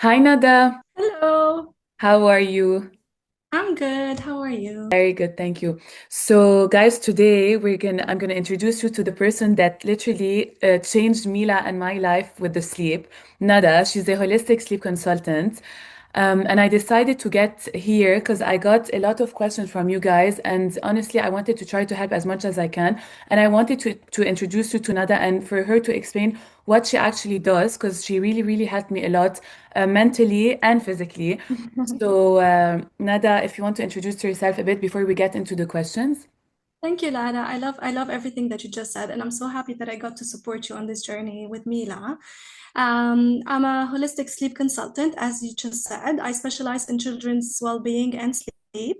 Hi Nada, Hello, how are you? I'm good. How are you? Very good, thank you. So, guys, today I'm gonna introduce you to the person that literally changed Mila and my life with the sleep. Nada, she's a holistic sleep consultant. And I decided to get here because I got a lot of questions from you guys, and honestly, I wanted to try to help as much as I can. And I wanted to introduce you to Nada and for her to explain what she actually does, because she really helped me a lot, mentally and physically. So, Nada, if you want to introduce yourself a bit before we get into the questions. Thank you, Lara. I love everything that you just said, and I'm so happy that I got to support you on this journey with Mila. I'm a holistic sleep consultant, as you just said. I specialize in children's well-being and sleep.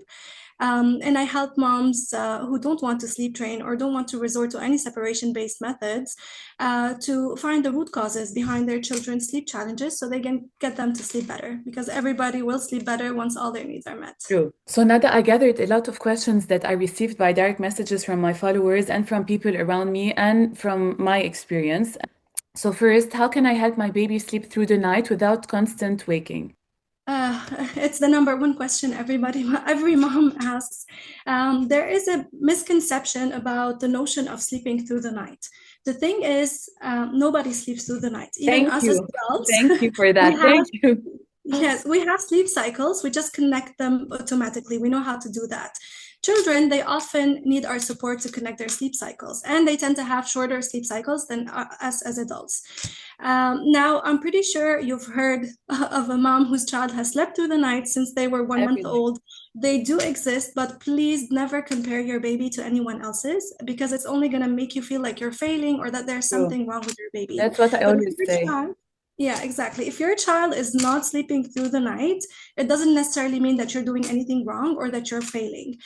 And I help moms who don't want to sleep train or don't want to resort to any separation-based methods to find the root causes behind their children's sleep challenges so they can get them to sleep better because everybody will sleep better once all their needs are met. True. So, Nada, I gathered a lot of questions that I received by direct messages from my followers and from people around me and from my experience. So, first, how can I help my baby sleep through the night without constant waking? It's the number one question every mom asks. There is a misconception about the notion of sleeping through the night. The thing is, nobody sleeps through the night. Even Thank us as you. adults, Thank you for we that. have Thank you. yes, we have sleep cycles. We just connect them automatically. We know how to do that. Children, they often need our support to connect their sleep cycles, and they tend to have shorter sleep cycles than us as adults. Now, I'm pretty sure you've heard of a mom whose child has slept through the night since they were one Every month night. old. They do exist, but please never compare your baby to anyone else's because it's only going to make you feel like you're failing or that there's True. something wrong with your baby. That's what I But if always your say. child, yeah, exactly. If your child is not sleeping through the night, it doesn't necessarily mean that you're doing anything wrong or that you're failing.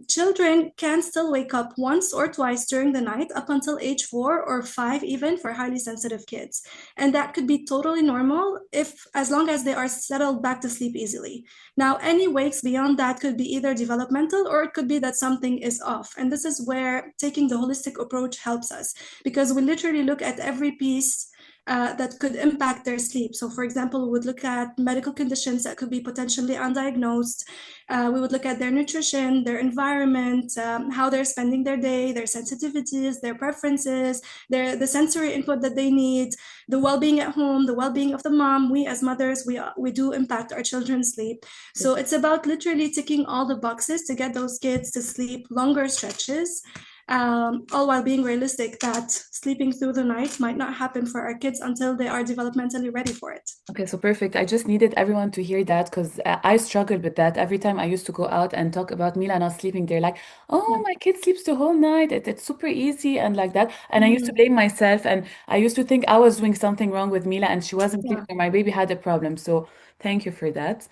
Children can still wake up once or twice during the night up until age 4 or 5, even for highly sensitive kids. And that could be totally normal if, as long as they are settled back to sleep easily. Now, any wakes beyond that could be either developmental or it could be that something is off. And this is where taking the holistic approach helps us because we literally look at every piece that could impact their sleep. So, for example, we would look at medical conditions that could be potentially undiagnosed. We would look at their nutrition, their environment, how they're spending their day, their sensitivities, their preferences, the sensory input that they need, the well-being at home, the well-being of the mom. We as mothers, we do impact our children's sleep. So it's about literally ticking all the boxes to get those kids to sleep longer stretches all while being realistic that sleeping through the night might not happen for our kids until they are developmentally ready for it. Okay, so perfect. I just needed everyone to hear that because I struggled with that. Every time I used to go out and talk about Mila not sleeping, they're like, "Oh, Yeah. my kid sleeps the whole night. It's super easy," and like that. And I used to Mhm. blame myself, and I used to think I was doing something wrong with Mila, and she wasn't Yeah. sleeping, or my baby had a problem. So thank you for that.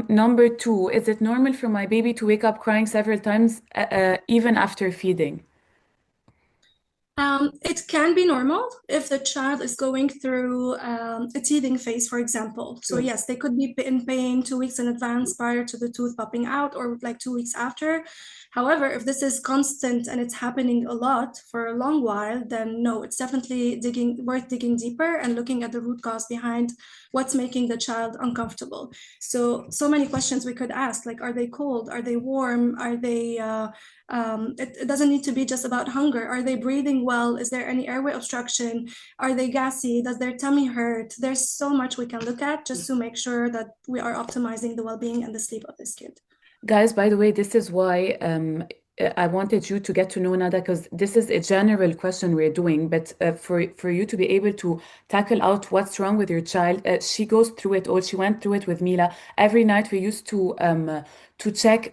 Number two, is it normal for my baby to wake up crying several times, even after feeding? It can be normal if the child is going through a teething phase, for example. So, True. yes, they could be in pain 2 weeks in advance prior to the tooth popping out, or like 2 weeks after. However, if this is constant and it's happening a lot for a long while, then no, it's definitely worth digging deeper and looking at the root cause behind what's making the child uncomfortable. So many questions we could ask, like, are they cold? Are they warm? Are they it doesn't need to be just about hunger. Are they breathing well? Is there any airway obstruction? Are they gassy? Does their tummy hurt? There's so much we can look at just to make sure that we are optimizing the well-being and the sleep of this kid. Guys, by the way, this is why I wanted you to get to know Nada because this is a general question we're doing. But for you to be able to tackle out what's wrong with your child, she goes through it all. She went through it with Mila. Every night we used to check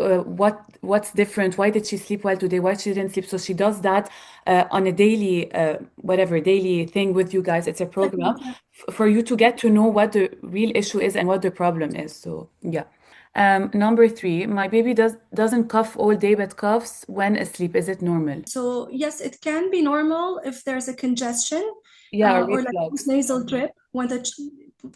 what's different. Why did she sleep well today? Why she didn't sleep? So she does that on a daily whatever daily thing with you guys. It's a program Segment, yeah. for you to get to know what the real issue is and what the problem is. So yeah. Number three, my baby doesn't cough all day but coughs when asleep. Is it normal? So yes, it can be normal if there's a congestion. Yeah, or or like reflux. postnasal Mhm. drip when the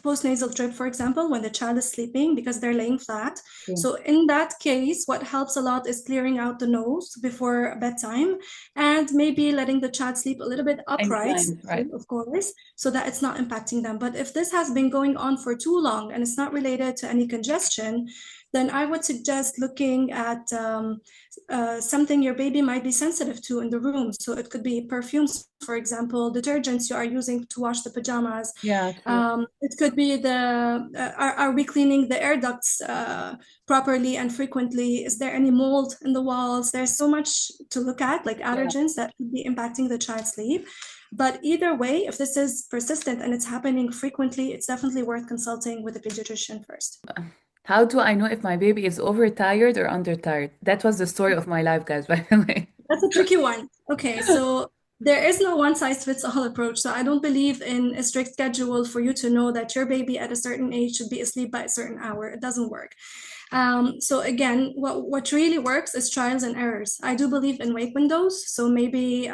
postnasal drip, for example, when the child is sleeping because they're laying flat. True. So in that case, what helps a lot is clearing out the nose before bedtime and maybe letting the child sleep a little bit upright, Inclined, right? of course, so that it's not impacting them. But if this has been going on for too long and it's not related to any congestion, then I would suggest looking at something your baby might be sensitive to in the room. So it could be perfumes, for example, detergents you are using to wash the pajamas. Yeah, true. It could be are we cleaning the air ducts properly and frequently? Is there any mold in the walls? There's so much to look at, like Yeah. allergens that could be impacting the child's sleep. But either way, if this is persistent and it's happening frequently, it's definitely worth consulting with a pediatrician first. How do I know if my baby is overtired or undertired? That was the story of my life, guys, by the way. That's a tricky one. Okay, so there is no one size fits all approach. So I don't believe in a strict schedule for you to know that your baby at a certain age should be asleep by a certain hour. It doesn't work. So again, what really works is trials and errors. I do believe in wake windows. So maybe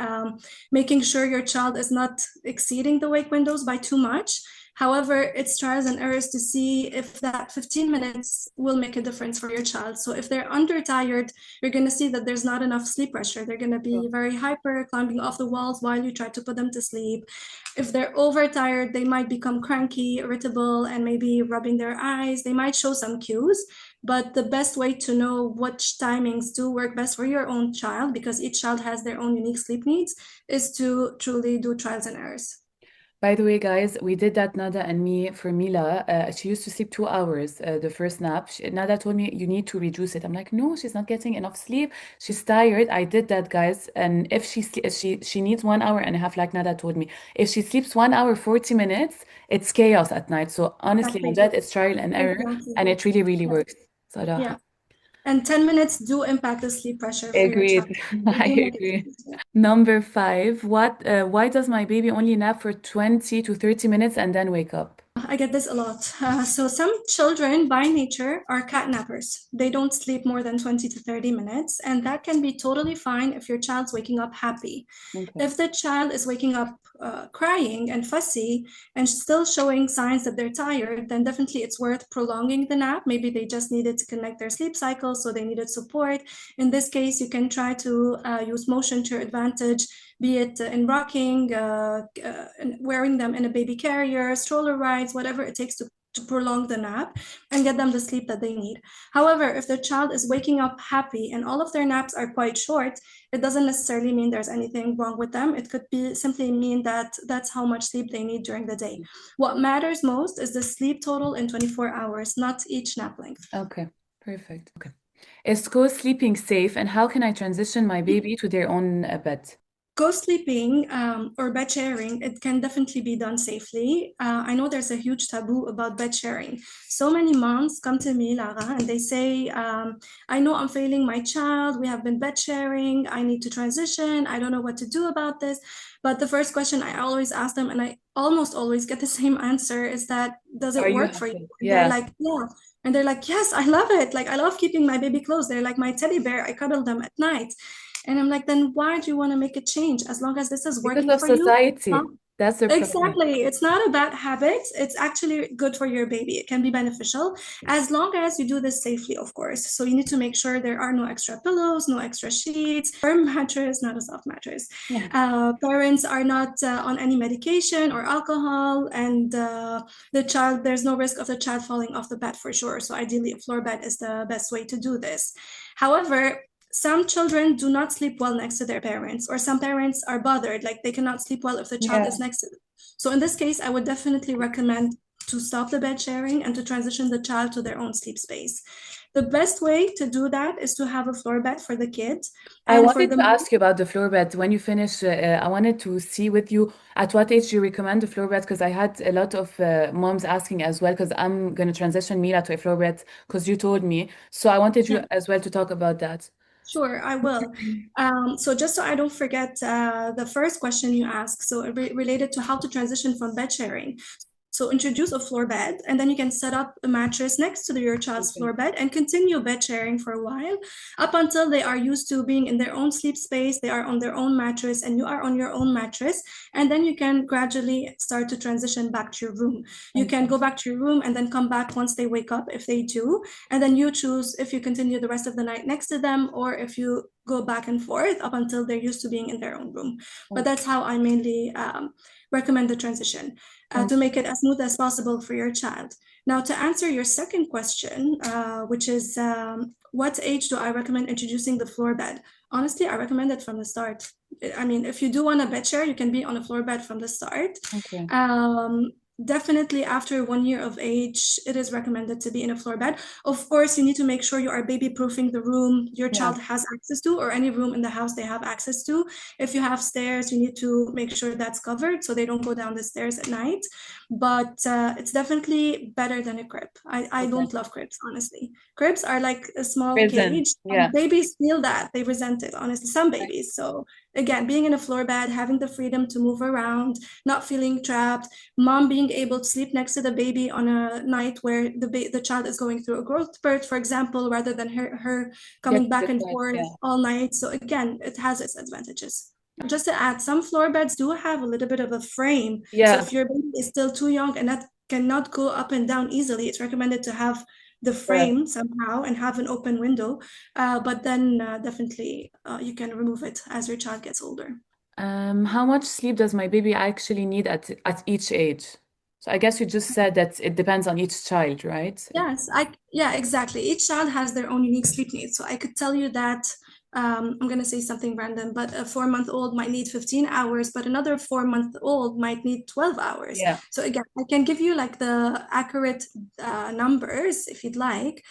making sure your child is not exceeding the wake windows by too much. However, it's trials and errors to see if that 15 minutes will make a difference for your child. So if they're under tired, you're going to see that there's not enough sleep pressure. They're going to True. be very hyper, climbing off the walls while you try to put them to sleep. If they're overtired, they might become cranky, irritable, and maybe rubbing their eyes. They might show some cues. But the best way to know which timings do work best for your own child, because each child has their own unique sleep needs, is to truly do trials and errors. By the way, guys, we did that, Nada and me, for Mila. She used to sleep 2 hours, the first nap. Nada told me, you need to reduce it. I'm like, no, she's not getting enough sleep. She's tired. I did that, guys. And if she needs 1 hour and a half, like Nada told me. If she sleeps 1 hour, 40 minutes, it's chaos at night. So honestly, I Exactly. bet it's trial and error, Exactly. and it really, really Yeah. works. صراحة. Yeah. And 10 minutes do impact the sleep pressure for your child. Agreed. They I do make a agree. difference. Yeah. Number five, why does my baby only nap for 20 to 30 minutes and then wake up? I get this a lot. So some children by nature are cat nappers. They don't sleep more than 20 to 30 minutes, and that can be totally fine if your child's waking up happy. Okay. If the child is waking up crying and fussy and still showing signs that they're tired, then definitely it's worth prolonging the nap. Maybe they just needed to connect their sleep cycle, so they needed support. In this case, you can try to use motion to your advantage, be it in rocking, wearing them in a baby carrier, stroller rides, whatever it takes to prolong the nap and get them the sleep that they need. However, if the child is waking up happy and all of their naps are quite short, it doesn't necessarily mean there's anything wrong with them. It could be simply mean that that's how much sleep they need during the day. What matters most is the sleep total in 24 hours, not each nap length. Okay. Perfect. Okay. Is co-sleeping safe, and how can I transition my baby to their own bed? Co-sleeping or bed sharing, it can definitely be done safely. I know there's a huge taboo about bed sharing. So many moms come to me, Lara, and they say, I know I'm failing my child. We have been bed sharing. I need to transition. I don't know what to do about this. But the first question I always ask them, and I almost always get the same answer, is that, does Are it you work for you? happy? And they're Yeah. like, yeah. And they're like, yes, I love it. Like, I love keeping my baby close. They're like my teddy bear. I cuddle them at night. And I'm like, then why do you want to make a change? As long as this is Because working of for you, society. That's the problem. exactly. It's not a bad habit. It's actually good for your baby. It can be beneficial as long as you do this safely, of course. So you need to make sure there are no extra pillows, no extra sheets, firm mattress, not a soft mattress. Yeah. Parents are not on any medication or alcohol, and there's no risk of the child falling off the bed for sure. So ideally, a floor bed is the best way to do this. However, some children do not sleep well next to their parents, or some parents are bothered, like they cannot sleep well if the child Yeah. is next to them. So in this case, I would definitely recommend to stop the bed sharing and to transition the child to their own sleep space. The best way to do that is to have a floor bed for the kids. I And for wanted the to ask you about the floor bed. When you finish, I wanted to see with you at what age you recommend the floor bed, because I had a lot of moms asking as well, because I'm going to transition Mila to a floor bed because you told me. So I wanted you yeah, as well to talk about that. sure, I will. So just so I don't forget the first question you asked, so related to how to transition from bed sharing. So introduce a floor bed, and then you can set up a mattress next to your child's Okay. floor bed and continue bed sharing for a while up until they are used to being in their own sleep space, they are on their own mattress, and you are on your own mattress. And then you can gradually start to transition back to your room. You can Okay. go back to your room and then come back once they wake up if they do. And then you choose if you continue the rest of the night next to them or if you go back and forth up until they're used to being in their own room. But Okay. that's how I mainly recommend the transition to Okay. make it as smooth as possible for your child. Now, to answer your second question, which is what age do I recommend introducing the floor bed? Honestly, I recommend it from the start. I mean, if you do want a bed share, you can be on a floor bed from the start. Okay. Um, Definitely after 1 year of age, it is recommended to be in a floor bed. Of course, you need to make sure you are baby proofing the room your Yeah. child has access to, or any room in the house they have access to. If you have stairs, you need to make sure that's covered so they don't go down the stairs at night. But it's definitely better than a crib. I Okay. don't love cribs, honestly. Cribs are like a small Prison. cage, and Yeah. babies feel that. They resent it, honestly, some babies. So again, being in a floor bed, having the freedom to move around, not feeling trapped, mom being able to sleep next to the baby on a night where the child is going through a growth spurt, for example, rather than her Get coming to the back and point. forth Yeah. all night. So again, it has its advantages. Just to add, some floor beds do have a little bit of a frame. So Yeah. if your baby is still too young and that cannot go up and down easily, it's recommended to have the Correct. frame somehow and have an open window. But then definitely you can remove it as your child gets older. How much sleep does my baby actually need at each age? So I guess you just said that it depends on each child, right? Yes, yeah, exactly. Each child has their own unique sleep needs. So I could tell you that I'm gonna say something random, but a 4-month-old might need 15 hours, but another 4-month-old might need 12 hours. Yeah. So again, I can give you like the accurate numbers if you'd like.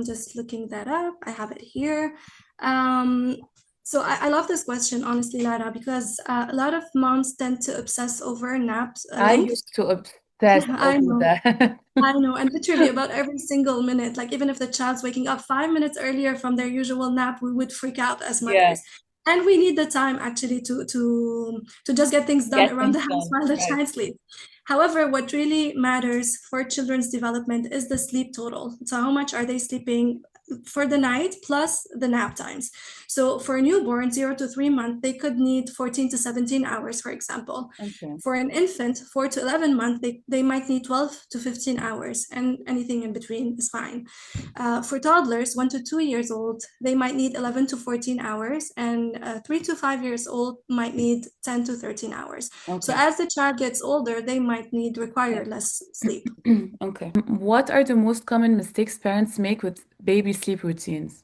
Just looking that up. I have it here. Um, so I love this question, honestly, Lara, because a lot of moms tend to obsess over naps I length. used to obsess I over know. that. I know, and literally about every single minute, like even if the child's waking up 5 minutes earlier from their usual nap, we would freak out as Yeah. mothers. And we need the time actually to just get things done Get around things the house done. while the Right. child sleeps. However, what really matters for children's development is the sleep total. So how much are they sleeping for the night plus the nap times? So for a newborn, 0 to 3 months, they could need 14 to 17 hours, for example. Okay. For an infant, 4 to 11 months, they might need 12 to 15 hours, and anything in between is fine. For toddlers, 1 to 2 years old, they might need 11 to 14 hours, and 3 to 5 years old might need 10 to 13 hours. So Okay. as the child gets older, they might need Yeah. require less sleep. Okay. What are the most common mistakes parents make with baby sleep routines?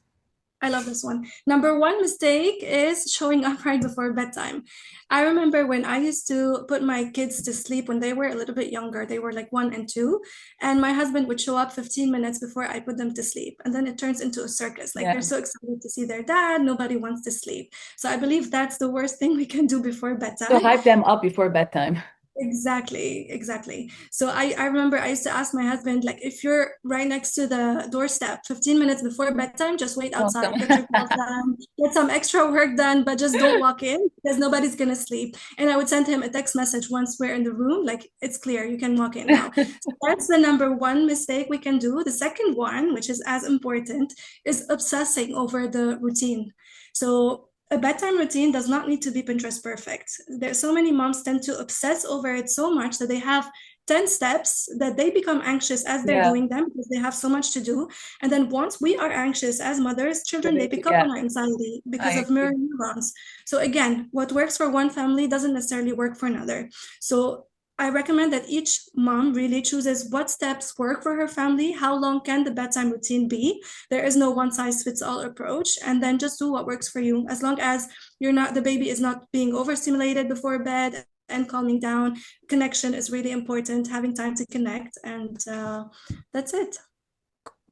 I love this one. Number one mistake is showing up right before bedtime. I remember when I used to put my kids to sleep when they were a little bit younger, they were like 1 and 2, and my husband would show up 15 minutes before I put them to sleep. And then it turns into a circus. Like they're Yeah. so excited to see their dad, nobody wants to sleep. So I believe that's the worst thing we can do before So bedtime. hype them up before bedtime. Exactly, exactly. So I remember I used to ask my husband, like, if you're right next to the doorstep 15 minutes before bedtime, just wait Welcome. outside, get your calls done, get some extra work done, but just don't walk in because nobody's gonna sleep. And I would send him a text message once we're in the room, like, it's clear, you can walk in now. So that's the number one mistake we can do. The second one, which is as important, is obsessing over the routine. So a bedtime routine does not need to be Pinterest perfect. There's so many moms tend to obsess over it so much that they have 10 steps that they become anxious as they're Yeah. doing them because they have so much to do. And then once we are anxious as mothers, The children, they baby. pick up Yeah. on our anxiety because I of mirror agree. neurons. So again, what works for one family doesn't necessarily work for another. So I recommend that each mom really chooses what steps work for her family, how long can the bedtime routine be. There is no one size fits all approach, and then just do what works for you. As long as the baby is not being overstimulated before bed and calming down. Connection is really important, having time to connect, and that's it.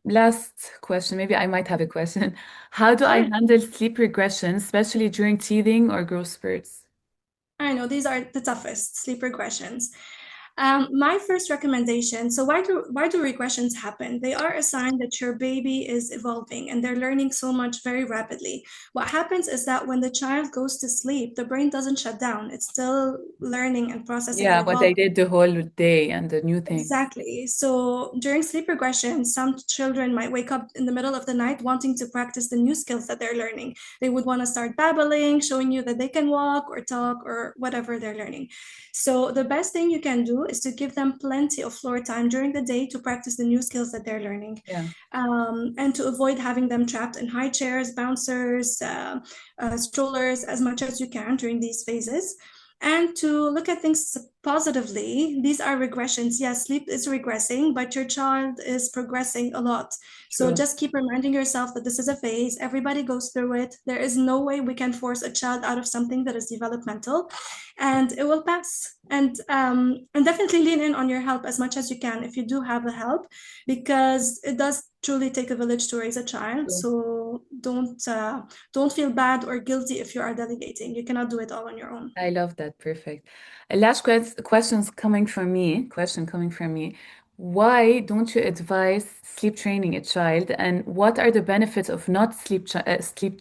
Last question. Maybe I might have a question. How do I Sure. handle sleep regression, especially during teething or growth spurts? I know these are the toughest sleep regressions. My first recommendation. So why do regressions happen? They are a sign that your baby is evolving and they're learning so much very rapidly. What happens is that when the child goes to sleep, the brain doesn't shut down. It's still learning and processing and Yeah, what they evolving. did the whole day and the new things. Exactly. So during sleep regression, some children might wake up in the middle of the night wanting to practice the new skills that they're learning. They would want to start babbling, showing you that they can walk or talk or whatever they're learning. So the best thing you can do is to give them plenty of floor time during the day to practice the new skills that they're learning, Yeah. and to avoid having them trapped in high chairs, bouncers, strollers as much as you can during these phases, and to look at things positively. These are regressions. Yes, sleep is regressing, but your child is progressing a lot. So True. just keep reminding yourself that this is a phase. Everybody goes through it. There is no way we can force a child out of something that is developmental, and it will pass. And definitely lean in on your help as much as you can if you do have a help, because it does truly take a village to raise a child. True. So don't feel bad or guilty if you are delegating. You cannot do it all on your own. I love that. Perfect. Last questions coming from me. Question coming from me. Why don't you advise sleep training a child, and what are the benefits of not sleep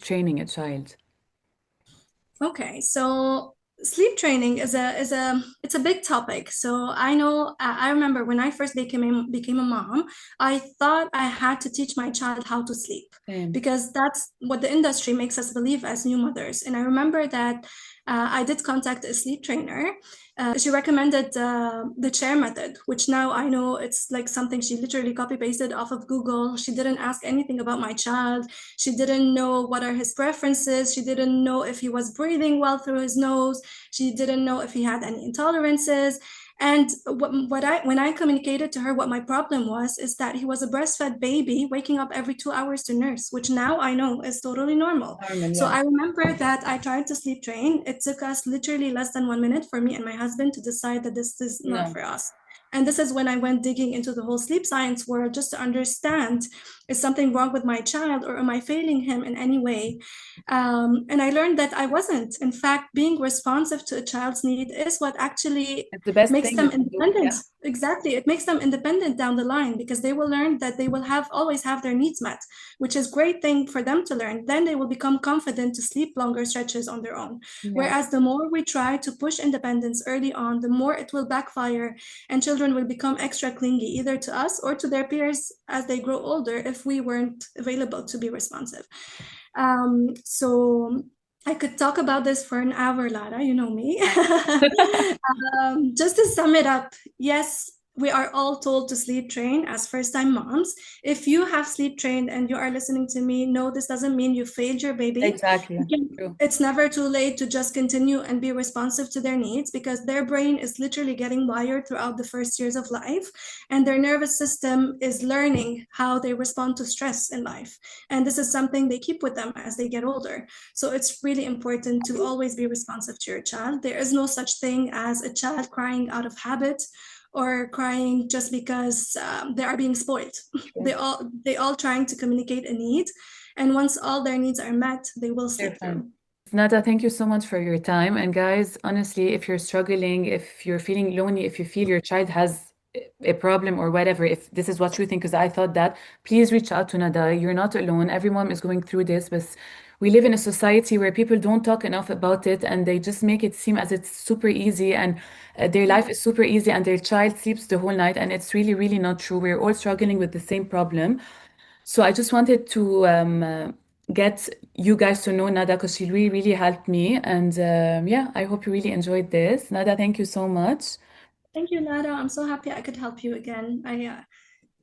training a child? Okay, so sleep training is a it's a big topic. So I know I remember when I first became a mom, I thought I had to teach my child how to sleep Same. because that's what the industry makes us believe as new mothers. And I remember that I did contact a sleep trainer. She recommended the chair method, which now I know it's like something she literally copy pasted off of Google. She didn't ask anything about my child. She didn't know what are his preferences. She didn't know if he was breathing well through his nose. She didn't know if he had any intolerances. And when I communicated to her what my problem was, is that he was a breastfed baby waking up every 2 hours to nurse, which now I know is totally normal. Normal, So yeah. I remember that I tried to sleep train. It took us literally less than 1 minute for me and my husband to decide that this is not No, for us. And this is when I went digging into the whole sleep science world just to understand, is something wrong with my child or am I failing him in any way? And I learned that I wasn't. In fact, being responsive to a child's need is what actually it's the best makes thing you them can do. independent. Yeah. Exactly. It makes them independent down the line because they will learn that they will have always have their needs met, which is great thing for them to learn. Then they will become confident to sleep longer stretches on their own. Yeah. Whereas the more we try to push independence early on, the more it will backfire and children will become extra clingy either to us or to their peers as they grow older if we weren't available to be responsive. So I could talk about this for an hour, Lara, you know me. Just to sum it up, yes, we are all told to sleep train as first time moms. If you have sleep trained and you are listening to me, no, this doesn't mean you failed your baby. Exactly. True. It's never too late to just continue and be responsive to their needs because their brain is literally getting wired throughout the first years of life, and their nervous system is learning how they respond to stress in life. And this is something they keep with them as they get older. So it's really important to always be responsive to your child. There is no such thing as a child crying out of habit or crying just because they are being spoiled. True. They all trying to communicate a need, and once all their needs are met, they will They're sleep fine. through. Nada, thank you so much for your time. And guys, honestly, if you're struggling, if you're feeling lonely, if you feel your child has a problem or whatever, if this is what you think, because I thought that, please reach out to Nada. You're not alone. Every mom is going through this, but we live in a society where people don't talk enough about it and they just make it seem as it's super easy and their life is super easy and their child sleeps the whole night. And it's really, really not true. We're all struggling with the same problem. So I just wanted to get you guys to know Nada because she really, really helped me. And yeah, I hope you really enjoyed this. Nada, thank you so much. Thank you, Nada. I'm so happy I could help you again.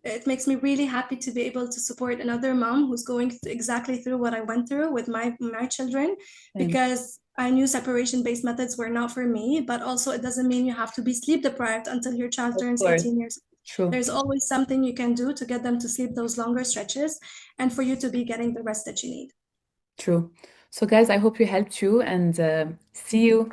It makes me really happy to be able to support another mom who's going exactly through what I went through with my children, Same. because I knew separation-based methods were not for me, but also it doesn't mean you have to be sleep deprived until your child Of turns course. 18 years. True. There's always something you can do to get them to sleep those longer stretches and for you to be getting the rest that you need. True. So guys, I hope we helped you and see you.